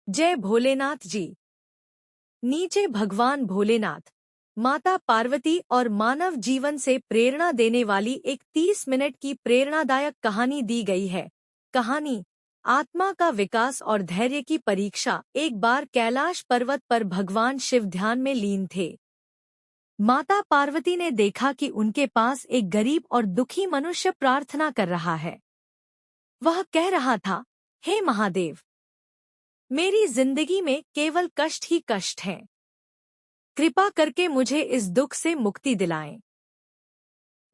जय भोलेनाथ जी। नीचे भगवान भोलेनाथ, माता पार्वती और मानव जीवन से प्रेरणा देने वाली एक 30 मिनट की प्रेरणादायक कहानी दी गई है। कहानी आत्मा का विकास और धैर्य की परीक्षा। एक बार कैलाश पर्वत पर भगवान शिव ध्यान में लीन थे। माता पार्वती ने देखा कि उनके पास एक गरीब और दुखी मनुष्य प्रार्थना कर रहा है। वह कह रहा था, हे महादेव, मेरी जिंदगी में केवल कष्ट ही कष्ट हैं। कृपा करके मुझे इस दुख से मुक्ति दिलाएं।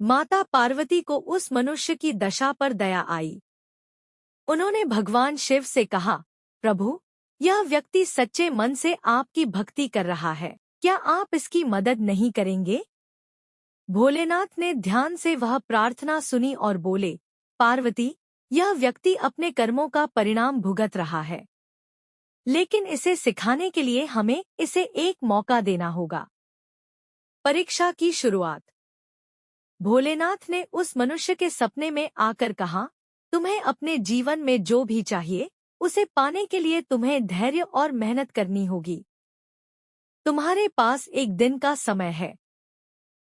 माता पार्वती को उस मनुष्य की दशा पर दया आई। उन्होंने भगवान शिव से कहा, प्रभु, यह व्यक्ति सच्चे मन से आपकी भक्ति कर रहा है, क्या आप इसकी मदद नहीं करेंगे? भोलेनाथ ने ध्यान से वह प्रार्थना सुनी और बोले, पार्वती, यह व्यक्ति अपने कर्मों का परिणाम भुगत रहा है, लेकिन इसे सिखाने के लिए हमें इसे एक मौका देना होगा। परीक्षा की शुरुआत। भोलेनाथ ने उस मनुष्य के सपने में आकर कहा, तुम्हें अपने जीवन में जो भी चाहिए उसे पाने के लिए तुम्हें धैर्य और मेहनत करनी होगी। तुम्हारे पास एक दिन का समय है।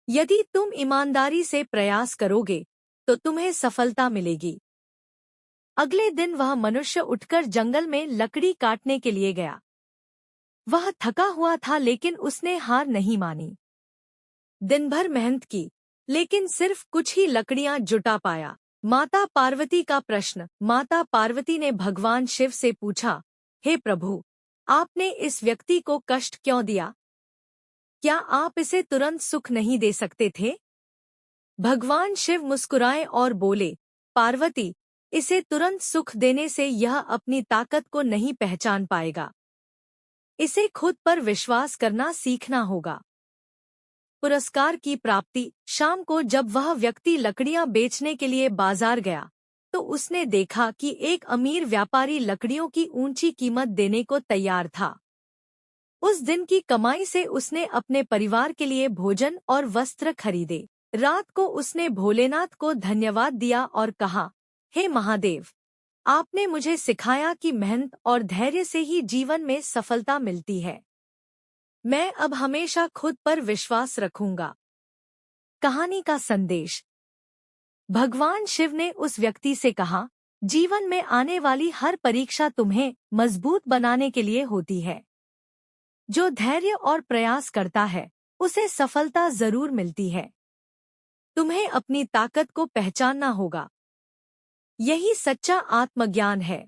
यदि तुम ईमानदारी से प्रयास करोगे तो तुम्हें सफलता मिलेगी। अगले दिन वह मनुष्य उठकर जंगल में लकड़ी काटने के लिए गया। वह थका हुआ था, लेकिन उसने हार नहीं मानी। दिन भर मेहनत की, लेकिन सिर्फ कुछ ही लकड़ियां जुटा पाया। माता पार्वती का प्रश्न। माता पार्वती ने भगवान शिव से पूछा, हे प्रभु, आपने इस व्यक्ति को कष्ट क्यों दिया? क्या आप इसे तुरंत सुख नहीं दे सकते थे? भगवान शिव मुस्कुराए और बोले, पार्वती, इसे तुरंत सुख देने से यह अपनी ताकत को नहीं पहचान पाएगा। इसे खुद पर विश्वास करना सीखना होगा। पुरस्कार की प्राप्ति। शाम को जब वह व्यक्ति लकड़ियां बेचने के लिए बाजार गया तो उसने देखा कि एक अमीर व्यापारी लकड़ियों की ऊंची कीमत देने को तैयार था। उस दिन की कमाई से उसने अपने परिवार के लिए भोजन और वस्त्र खरीदे। रात को उसने भोलेनाथ को धन्यवाद दिया और कहा, हे महादेव, आपने मुझे सिखाया कि मेहनत और धैर्य से ही जीवन में सफलता मिलती है। मैं अब हमेशा खुद पर विश्वास रखूंगा। कहानी का संदेश। भगवान शिव ने उस व्यक्ति से कहा, जीवन में आने वाली हर परीक्षा तुम्हें मजबूत बनाने के लिए होती है। जो धैर्य और प्रयास करता है उसे सफलता जरूर मिलती है। तुम्हें अपनी ताकत को पहचानना होगा। यही सच्चा आत्मज्ञान है।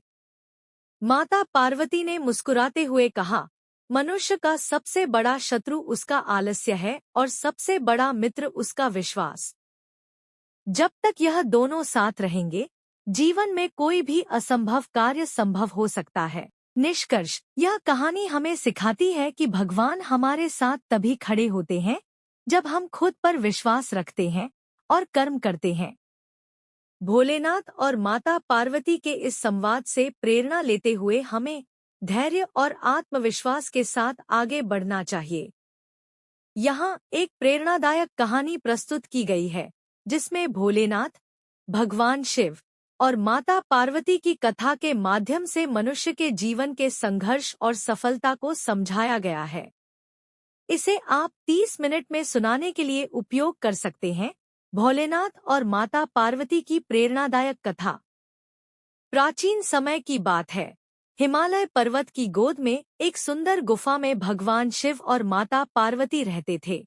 माता पार्वती ने मुस्कुराते हुए कहा, मनुष्य का सबसे बड़ा शत्रु उसका आलस्य है और सबसे बड़ा मित्र उसका विश्वास। जब तक यह दोनों साथ रहेंगे, जीवन में कोई भी असंभव कार्य संभव हो सकता है। निष्कर्ष। यह कहानी हमें सिखाती है कि भगवान हमारे साथ तभी खड़े होते हैं जब हम खुद पर विश्वास रखते हैं और कर्म करते हैं। भोलेनाथ और माता पार्वती के इस संवाद से प्रेरणा लेते हुए हमें धैर्य और आत्मविश्वास के साथ आगे बढ़ना चाहिए। यहाँ एक प्रेरणादायक कहानी प्रस्तुत की गई है जिसमें भोलेनाथ, भगवान शिव और माता पार्वती की कथा के माध्यम से मनुष्य के जीवन के संघर्ष और सफलता को समझाया गया है। इसे आप 30 मिनट में सुनाने के लिए उपयोग कर सकते हैं। भोलेनाथ और माता पार्वती की प्रेरणादायक कथा। प्राचीन समय की बात है। हिमालय पर्वत की गोद में एक सुंदर गुफा में भगवान शिव और माता पार्वती रहते थे।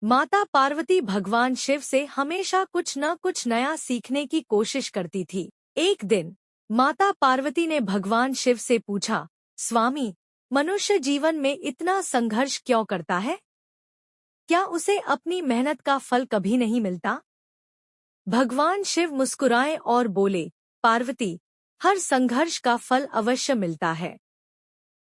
माता पार्वती भगवान शिव से हमेशा कुछ न कुछ नया सीखने की कोशिश करती थी। एक दिन माता पार्वती ने भगवान शिव से पूछा, स्वामी, मनुष्य जीवन में इतना संघर्ष क्यों करता है? क्या उसे अपनी मेहनत का फल कभी नहीं मिलता? भगवान शिव मुस्कुराए और बोले, पार्वती, हर संघर्ष का फल अवश्य मिलता है,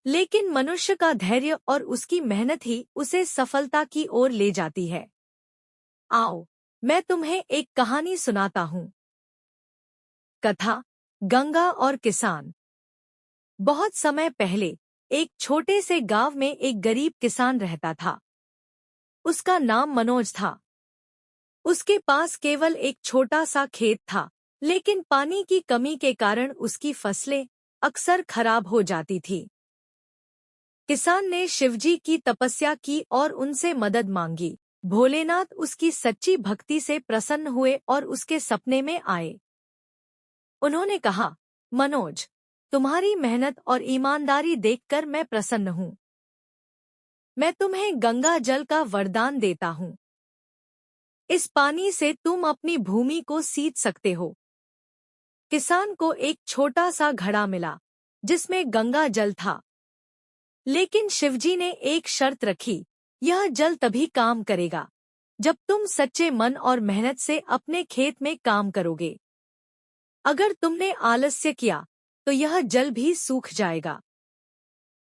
लेकिन मनुष्य का धैर्य और उसकी मेहनत ही उसे सफलता की ओर ले जाती है। आओ, मैं तुम्हें एक कहानी सुनाता हूँ। कथा, गंगा और किसान। बहुत समय पहले एक छोटे से गांव में एक गरीब किसान रहता था। उसका नाम मनोज था। उसके पास केवल एक छोटा सा खेत था, लेकिन पानी की कमी के कारण उसकी फसलें अक्सर खराब हो जाती थी। किसान ने शिवजी की तपस्या की और उनसे मदद मांगी। भोलेनाथ उसकी सच्ची भक्ति से प्रसन्न हुए और उसके सपने में आए। उन्होंने कहा, मनोज, तुम्हारी मेहनत और ईमानदारी देखकर मैं प्रसन्न हूँ। मैं तुम्हें गंगा जल का वरदान देता हूँ। इस पानी से तुम अपनी भूमि को सींच सकते हो। किसान को एक छोटा सा घड़ा मिला, जिसमें गंगा जल था। लेकिन शिवजी ने एक शर्त रखी, यह जल तभी काम करेगा जब तुम सच्चे मन और मेहनत से अपने खेत में काम करोगे। अगर तुमने आलस्य किया तो यह जल भी सूख जाएगा।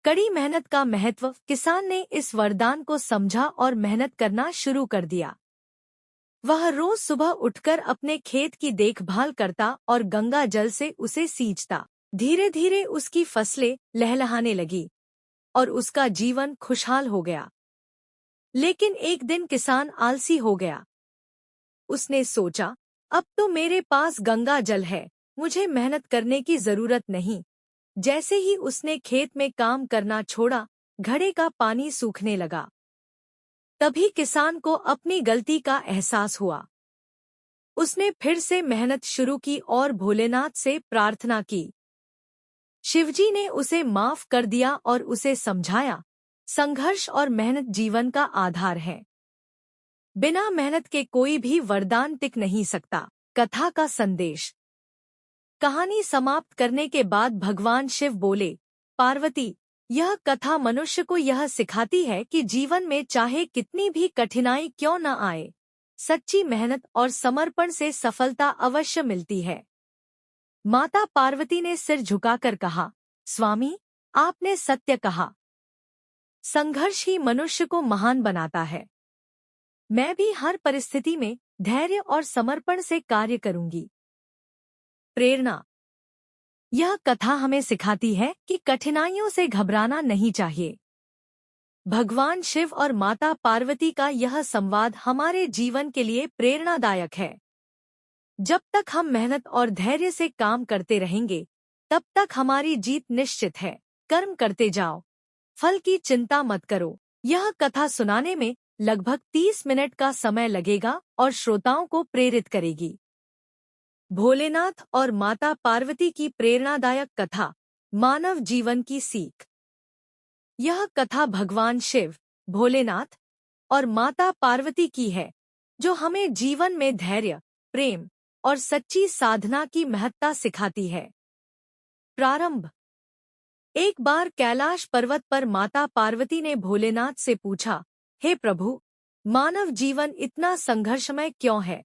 कड़ी मेहनत का महत्व। किसान ने इस वरदान को समझा और मेहनत करना शुरू कर दिया। वह रोज सुबह उठकर अपने खेत की देखभाल करता और गंगा जल से उसे सींचता। धीरे धीरे उसकी फसलें लहलहाने लगी और उसका जीवन खुशहाल हो गया। लेकिन एक दिन किसान आलसी हो गया। उसने सोचा, अब तो मेरे पास गंगा जल है, मुझे मेहनत करने की जरूरत नहीं। जैसे ही उसने खेत में काम करना छोड़ा, घड़े का पानी सूखने लगा। तभी किसान को अपनी गलती का एहसास हुआ। उसने फिर से मेहनत शुरू की और भोलेनाथ से प्रार्थना की। शिवजी ने उसे माफ कर दिया और उसे समझाया, संघर्ष और मेहनत जीवन का आधार है। बिना मेहनत के कोई भी वरदान टिक नहीं सकता। कथा का संदेश। कहानी समाप्त करने के बाद भगवान शिव बोले, पार्वती, यह कथा मनुष्य को यह सिखाती है कि जीवन में चाहे कितनी भी कठिनाई क्यों न आए, सच्ची मेहनत और समर्पण से सफलता अवश्य मिलती है। माता पार्वती ने सिर झुकाकर कहा, स्वामी, आपने सत्य कहा। संघर्ष ही मनुष्य को महान बनाता है। मैं भी हर परिस्थिति में धैर्य और समर्पण से कार्य करूंगी। प्रेरणा। यह कथा हमें सिखाती है कि कठिनाइयों से घबराना नहीं चाहिए। भगवान शिव और माता पार्वती का यह संवाद हमारे जीवन के लिए प्रेरणादायक है। जब तक हम मेहनत और धैर्य से काम करते रहेंगे, तब तक हमारी जीत निश्चित है। कर्म करते जाओ, फल की चिंता मत करो। यह कथा सुनाने में लगभग 30 मिनट का समय लगेगा और श्रोताओं को प्रेरित करेगी। भोलेनाथ और माता पार्वती की प्रेरणादायक कथा। मानव जीवन की सीख। यह कथा भगवान शिव, भोलेनाथ और माता पार्वती की है, जो हमें जीवन में धैर्य, प्रेम और सच्ची साधना की महत्ता सिखाती है। प्रारंभ। एक बार कैलाश पर्वत पर माता पार्वती ने भोलेनाथ से पूछा, हे प्रभु, मानव जीवन इतना संघर्षमय क्यों है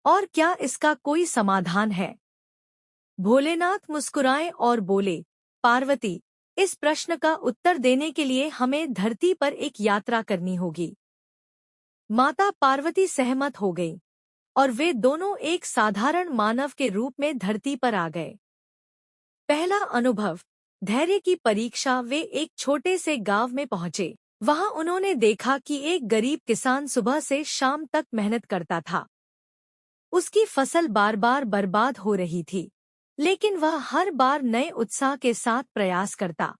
और क्या इसका कोई समाधान है? भोलेनाथ मुस्कुराए और बोले, पार्वती, इस प्रश्न का उत्तर देने के लिए हमें धरती पर एक यात्रा करनी होगी। माता पार्वती सहमत हो गई और वे दोनों एक साधारण मानव के रूप में धरती पर आ गए। पहला अनुभव, धैर्य की परीक्षा। वे एक छोटे से गांव में पहुंचे। वहां उन्होंने देखा कि एक गरीब किसान सुबह से शाम तक मेहनत करता था। उसकी फसल बार बार बर्बाद हो रही थी, लेकिन वह हर बार नए उत्साह के साथ प्रयास करता।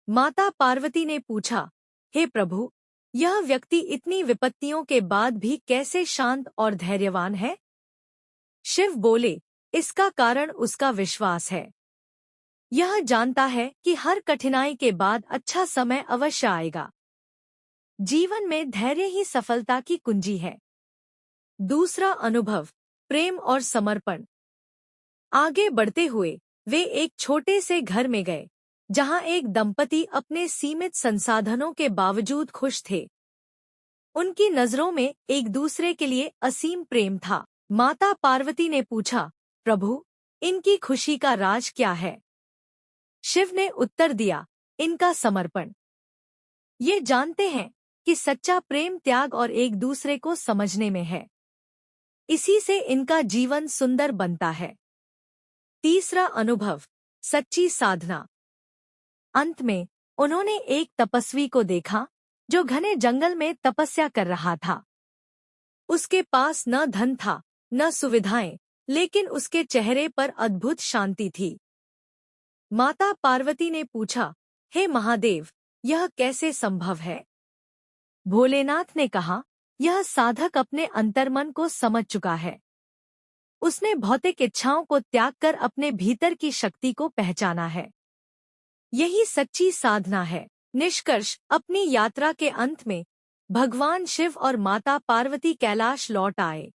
माता पार्वती ने पूछा, हे प्रभु, यह व्यक्ति इतनी विपत्तियों के बाद भी कैसे शांत और धैर्यवान है? शिव बोले, इसका कारण उसका विश्वास है। यह जानता है कि हर कठिनाई के बाद अच्छा समय अवश्य आएगा। जीवन में धैर्य ही सफलता की कुंजी है। दूसरा अनुभव, प्रेम और समर्पण। आगे बढ़ते हुए वे एक छोटे से घर में गए, जहां एक दंपति अपने सीमित संसाधनों के बावजूद खुश थे। उनकी नजरों में एक दूसरे के लिए असीम प्रेम था। माता पार्वती ने पूछा, प्रभु, इनकी खुशी का राज क्या है? शिव ने उत्तर दिया, इनका समर्पण। ये जानते हैं कि सच्चा प्रेम त्याग और एक दूसरे को समझने में है। इसी से इनका जीवन सुंदर बनता है। तीसरा अनुभव, सच्ची साधना। अंत में उन्होंने एक तपस्वी को देखा जो घने जंगल में तपस्या कर रहा था। उसके पास न धन था, न सुविधाएं, लेकिन उसके चेहरे पर अद्भुत शांति थी। माता पार्वती ने पूछा, हे महादेव, यह कैसे संभव है? भोलेनाथ ने कहा, यह साधक अपने अंतर्मन को समझ चुका है। उसने भौतिक इच्छाओं को त्याग कर अपने भीतर की शक्ति को पहचाना है। यही सच्ची साधना है। निष्कर्ष, अपनी यात्रा के अंत में भगवान शिव और माता पार्वती कैलाश लौट आए।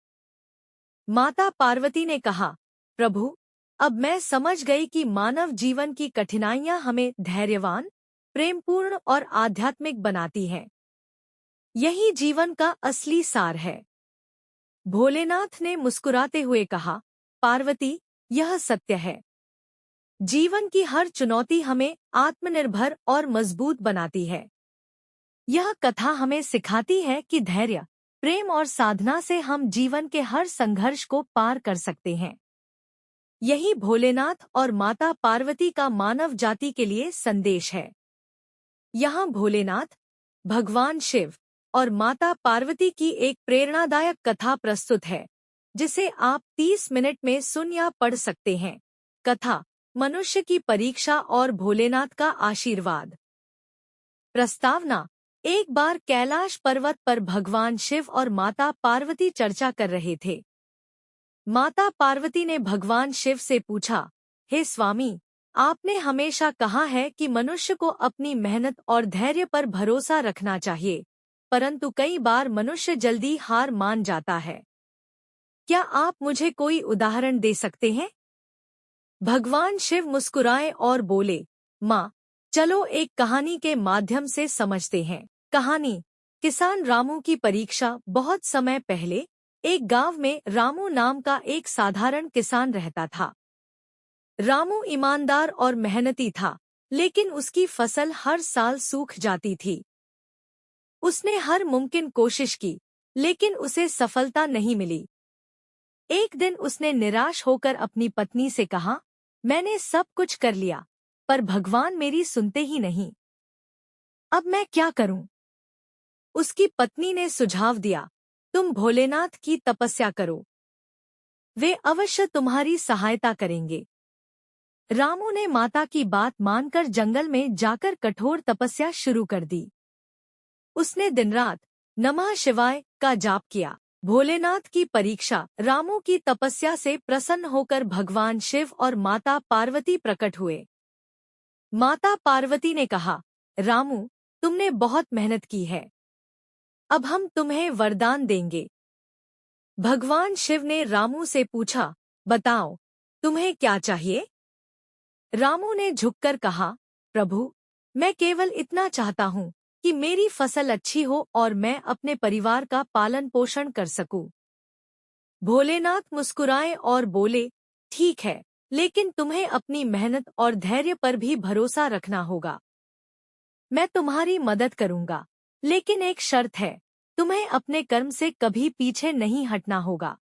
माता पार्वती ने कहा, प्रभु, अब मैं समझ गई कि मानव जीवन की कठिनाइयां हमें धैर्यवान, प्रेमपूर्ण और आध्यात्मिक बनाती हैं। यही जीवन का असली सार है। भोलेनाथ ने मुस्कुराते हुए कहा, पार्वती, यह सत्य है। जीवन की हर चुनौती हमें आत्मनिर्भर और मजबूत बनाती है। यह कथा हमें सिखाती है कि धैर्य, प्रेम और साधना से हम जीवन के हर संघर्ष को पार कर सकते हैं। यही भोलेनाथ और माता पार्वती का मानव जाति के लिए संदेश है। यहाँ भोलेनाथ, भगवान शिव और माता पार्वती की एक प्रेरणादायक कथा प्रस्तुत है, जिसे आप 30 मिनट में सुन या पढ़ सकते हैं। कथा, मनुष्य की परीक्षा और भोलेनाथ का आशीर्वाद। प्रस्तावना, एक बार कैलाश पर्वत पर भगवान शिव और माता पार्वती चर्चा कर रहे थे। माता पार्वती ने भगवान शिव से पूछा, हे स्वामी, आपने हमेशा कहा है कि मनुष्य को अपनी मेहनत और धैर्य पर भरोसा रखना चाहिए, परंतु कई बार मनुष्य जल्दी हार मान जाता है। क्या आप मुझे कोई उदाहरण दे सकते हैं? भगवान शिव मुस्कुराए और बोले, माँ, चलो एक कहानी के माध्यम से समझते हैं। कहानी, किसान रामू की परीक्षा। बहुत समय पहले एक गांव में रामू नाम का एक साधारण किसान रहता था। रामू ईमानदार और मेहनती था, लेकिन उसकी फसल हर साल सूख जाती थी। उसने हर मुमकिन कोशिश की, लेकिन उसे सफलता नहीं मिली। एक दिन उसने निराश होकर अपनी पत्नी से कहा, मैंने सब कुछ कर लिया, पर भगवान मेरी सुनते ही नहीं। अब मैं क्या करूं? उसकी पत्नी ने सुझाव दिया, तुम भोलेनाथ की तपस्या करो, वे अवश्य तुम्हारी सहायता करेंगे। रामू ने माता की बात मानकर जंगल में जाकर कठोर तपस्या शुरू कर दी। उसने दिन रात नमः शिवाय का जाप किया। भोलेनाथ की परीक्षा। रामू की तपस्या से प्रसन्न होकर भगवान शिव और माता पार्वती प्रकट हुए। माता पार्वती ने कहा, रामू, तुमने बहुत मेहनत की है, अब हम तुम्हें वरदान देंगे। भगवान शिव ने रामू से पूछा, बताओ, तुम्हें क्या चाहिए? रामू ने झुककर कहा, प्रभु, मैं केवल इतना चाहता हूँ कि मेरी फसल अच्छी हो और मैं अपने परिवार का पालन पोषण कर सकूं। भोलेनाथ मुस्कुराए और बोले, ठीक है, लेकिन तुम्हें अपनी मेहनत और धैर्य पर भी भरोसा रखना होगा। मैं तुम्हारी मदद करूंगा, लेकिन एक शर्त है, तुम्हें अपने कर्म से कभी पीछे नहीं हटना होगा।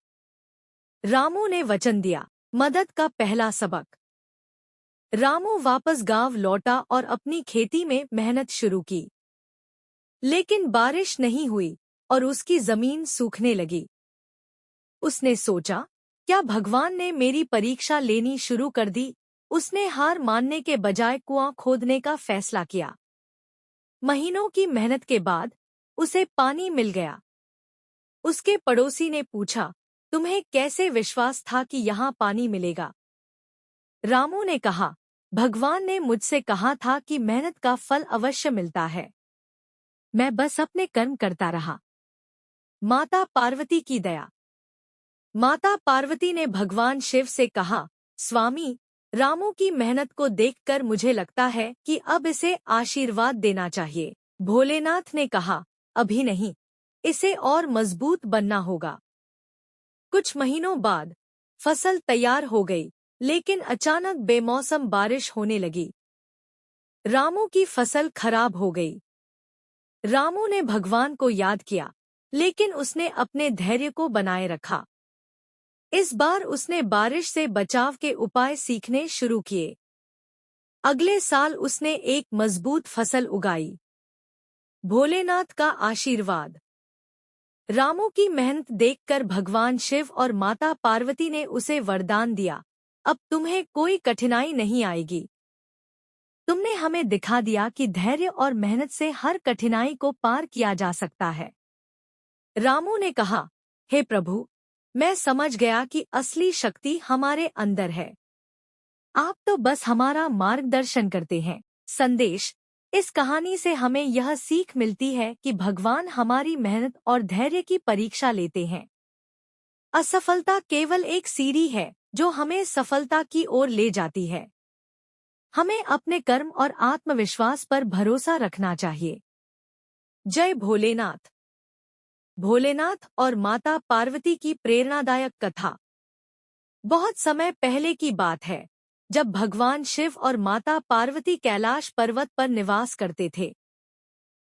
रामू ने वचन दिया। मदद का पहला सबक। रामू वापस गांव लौटा और अपनी खेती में मेहनत शुरू की, लेकिन बारिश नहीं हुई और उसकी जमीन सूखने लगी। उसने सोचा, क्या भगवान ने मेरी परीक्षा लेनी शुरू कर दी? उसने हार मानने के बजाय कुआं खोदने का फैसला किया। महीनों की मेहनत के बाद उसे पानी मिल गया। उसके पड़ोसी ने पूछा, तुम्हें कैसे विश्वास था कि यहाँ पानी मिलेगा? रामू ने कहा, भगवान ने मुझसे कहा था कि मेहनत का फल अवश्य मिलता है। मैं बस अपने कर्म करता रहा। माता पार्वती की दया। माता पार्वती ने भगवान शिव से कहा, स्वामी, रामू की मेहनत को देखकर मुझे लगता है कि अब इसे आशीर्वाद देना चाहिए। भोलेनाथ ने कहा, अभी नहीं, इसे और मजबूत बनना होगा। कुछ महीनों बाद फसल तैयार हो गई, लेकिन अचानक बेमौसम बारिश होने लगी। रामू की फसल खराब हो गई। रामू ने भगवान को याद किया, लेकिन उसने अपने धैर्य को बनाए रखा। इस बार उसने बारिश से बचाव के उपाय सीखने शुरू किए। अगले साल उसने एक मजबूत फसल उगाई। भोलेनाथ का आशीर्वाद। रामू की मेहनत देखकर भगवान शिव और माता पार्वती ने उसे वरदान दिया, अब तुम्हें कोई कठिनाई नहीं आएगी, तुमने हमें दिखा दिया कि धैर्य और मेहनत से हर कठिनाई को पार किया जा सकता है। रामू ने कहा, हे प्रभु, मैं समझ गया कि असली शक्ति हमारे अंदर है। आप तो बस हमारा मार्गदर्शन करते हैं। संदेश: इस कहानी से हमें यह सीख मिलती है कि भगवान हमारी मेहनत और धैर्य की परीक्षा लेते हैं। असफलता केवल एक सीढ़ी है जो हमें सफलता की ओर ले जाती है। हमें अपने कर्म और आत्मविश्वास पर भरोसा रखना चाहिए। जय भोलेनाथ। भोलेनाथ और माता पार्वती की प्रेरणादायक कथा। बहुत समय पहले की बात है, जब भगवान शिव और माता पार्वती कैलाश पर्वत पर निवास करते थे।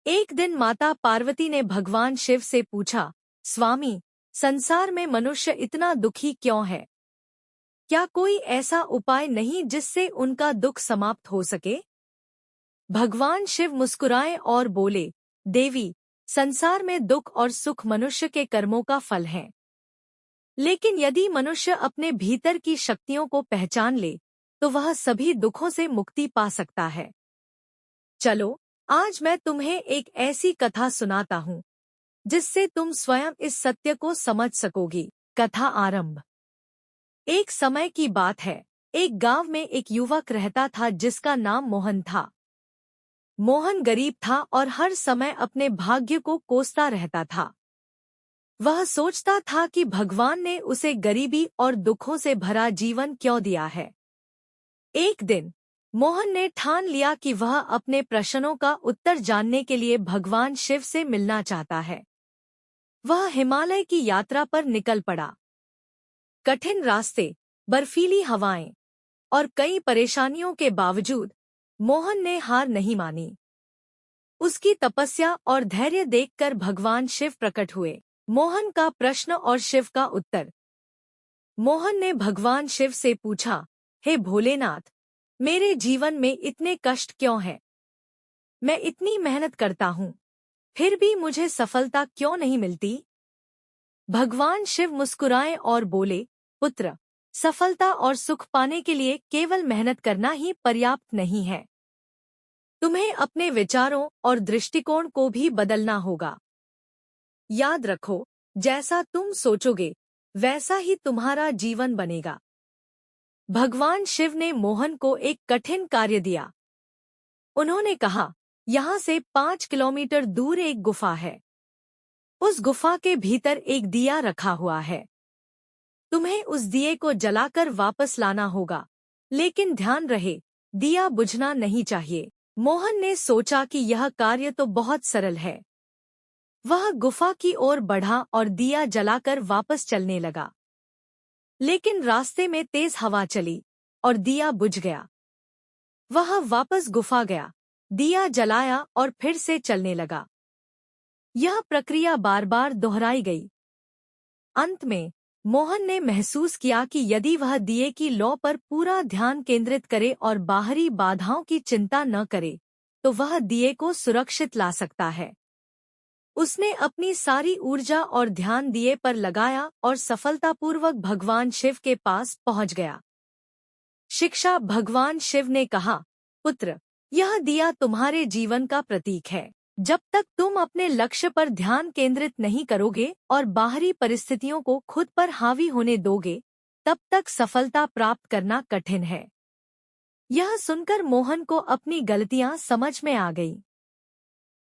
एक दिन माता पार्वती ने भगवान शिव से पूछा, स्वामी, संसार में मनुष्य इतना दुखी क्यों है? क्या कोई ऐसा उपाय नहीं जिससे उनका दुख समाप्त हो सके? भगवान शिव मुस्कुराए और बोले, देवी, संसार में दुख और सुख मनुष्य के कर्मों का फल है। लेकिन यदि मनुष्य अपने भीतर की शक्तियों को पहचान ले, तो वह सभी दुखों से मुक्ति पा सकता है। चलो, आज मैं तुम्हें एक ऐसी कथा सुनाता हूँ जिससे तुम स्वयं इस सत्य को समझ सकोगी। कथा आरंभ। एक समय की बात है, एक गांव में एक युवक रहता था जिसका नाम मोहन था। मोहन गरीब था और हर समय अपने भाग्य को कोसता रहता था। वह सोचता था कि भगवान ने उसे गरीबी और दुखों से भरा जीवन क्यों दिया है। एक दिन मोहन ने ठान लिया कि वह अपने प्रश्नों का उत्तर जानने के लिए भगवान शिव से मिलना चाहता है। वह हिमालय की यात्रा पर निकल पड़ा। कठिन रास्ते, बर्फीली हवाएं और कई परेशानियों के बावजूद मोहन ने हार नहीं मानी। उसकी तपस्या और धैर्य देखकर भगवान शिव प्रकट हुए। मोहन का प्रश्न और शिव का उत्तर। मोहन ने भगवान शिव से पूछा, हे भोलेनाथ, मेरे जीवन में इतने कष्ट क्यों हैं? मैं इतनी मेहनत करता हूँ, फिर भी मुझे सफलता क्यों नहीं मिलती? भगवान शिव मुस्कुराए और बोले, पुत्र, सफलता और सुख पाने के लिए केवल मेहनत करना ही पर्याप्त नहीं है। तुम्हें अपने विचारों और दृष्टिकोण को भी बदलना होगा। याद रखो, जैसा तुम सोचोगे, वैसा ही तुम्हारा जीवन बनेगा। भगवान शिव ने मोहन को एक कठिन कार्य दिया। उन्होंने कहा, यहाँ से 5 किलोमीटर दूर एक गुफा है। उस गुफा के भीतर एक दिया रखा हुआ है। तुम्हें उस दिए को जलाकर वापस लाना होगा, लेकिन ध्यान रहे, दिया बुझना नहीं चाहिए। मोहन ने सोचा कि यह कार्य तो बहुत सरल है। वह गुफा की ओर बढ़ा और दिया जलाकर वापस चलने लगा। लेकिन रास्ते में तेज हवा चली और दिया बुझ गया। वह वापस गुफा गया, दिया जलाया और फिर से चलने लगा। यह प्रक्रिया बार बार दोहराई गई। अंत में मोहन ने महसूस किया कि यदि वह दिए की लौ पर पूरा ध्यान केंद्रित करे और बाहरी बाधाओं की चिंता न करे, तो वह दिए को सुरक्षित ला सकता है। उसने अपनी सारी ऊर्जा और ध्यान दिए पर लगाया और सफलतापूर्वक भगवान शिव के पास पहुंच गया। शिक्षा। भगवान शिव ने कहा, पुत्र, यह दिया तुम्हारे जीवन का प्रतीक है। जब तक तुम अपने लक्ष्य पर ध्यान केंद्रित नहीं करोगे और बाहरी परिस्थितियों को खुद पर हावी होने दोगे, तब तक सफलता प्राप्त करना कठिन है। यह सुनकर मोहन को अपनी गलतियां समझ में आ गई।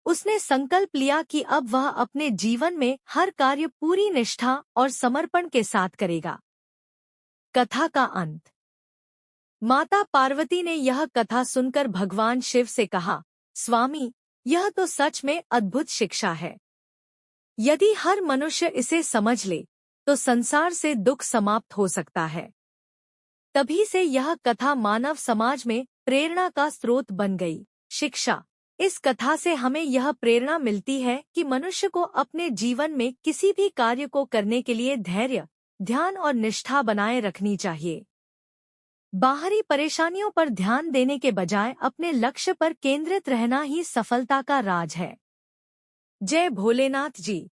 उसने संकल्प लिया कि अब वह अपने जीवन में हर कार्य पूरी निष्ठा और समर्पण के साथ करेगा। कथा का अंत। माता पार्वती ने यह कथा सुनकर भगवान शिव से कहा, स्वामी, यह तो सच में अद्भुत शिक्षा है। यदि हर मनुष्य इसे समझ ले, तो संसार से दुख समाप्त हो सकता है। तभी से यह कथा मानव समाज में प्रेरणा का स्रोत बन गई। शिक्षा। इस कथा से हमें यह प्रेरणा मिलती है कि मनुष्य को अपने जीवन में किसी भी कार्य को करने के लिए धैर्य, ध्यान और निष्ठा बनाए रखनी चाहिए। बाहरी परेशानियों पर ध्यान देने के बजाय अपने लक्ष्य पर केंद्रित रहना ही सफलता का राज है। जय भोलेनाथ जी।